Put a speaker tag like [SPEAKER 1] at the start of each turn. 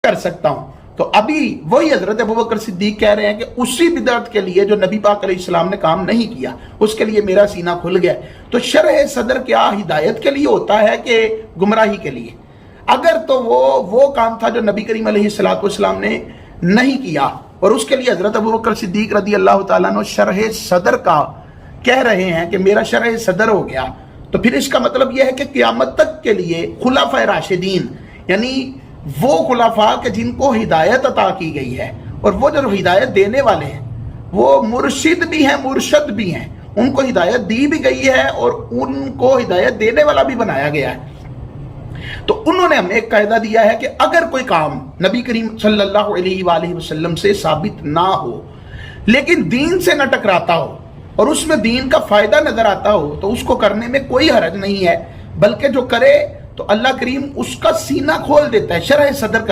[SPEAKER 1] कर सकता हूं। तो अभी वही हजरत अबू बकर सिद्दीक कह रहे हैं कि उसी बिदअत के लिए जो नबी पाक अलैहिस्सलाम ने काम नहीं किया, उसके लिए मेरा सीना खुल गया। तो शरह सदर क्या हिदायत के लिए होता है कि गुमराही के लिए? अगर तो वो काम था जो नबी करीम अलैहिस्सलाम ने नहीं किया और उसके लिए हजरत अबू बकर सिद्दीक रदी अल्लाह ताला अन्हु शरह सदर का कह रहे हैं कि मेरा शरह सदर हो गया, तो फिर इसका मतलब यह है कि क़यामत तक के लिए खुलाफा राशिदीन, यानी वो खुलाफा के जिनको हिदायत अता की गई है, और वो जो हिदायत देने वाले हैं वो मुर्शिद भी हैं मुर्शद भी हैं, उनको हिदायत दी भी गई है और उनको हिदायत देने वाला भी बनाया गया है। तो उन्होंने हमें एक कायदा दिया है कि अगर कोई काम नबी करीम सल्लल्लाहु अलैहि वसल्लम से साबित ना हो लेकिन दीन से न टकराता हो और उसमें दीन का फायदा नजर आता हो, तो उसको करने में कोई हरज नहीं है, बल्कि जो करे तो अल्लाह करीम उसका सीना खोल देता है, शरह सदर का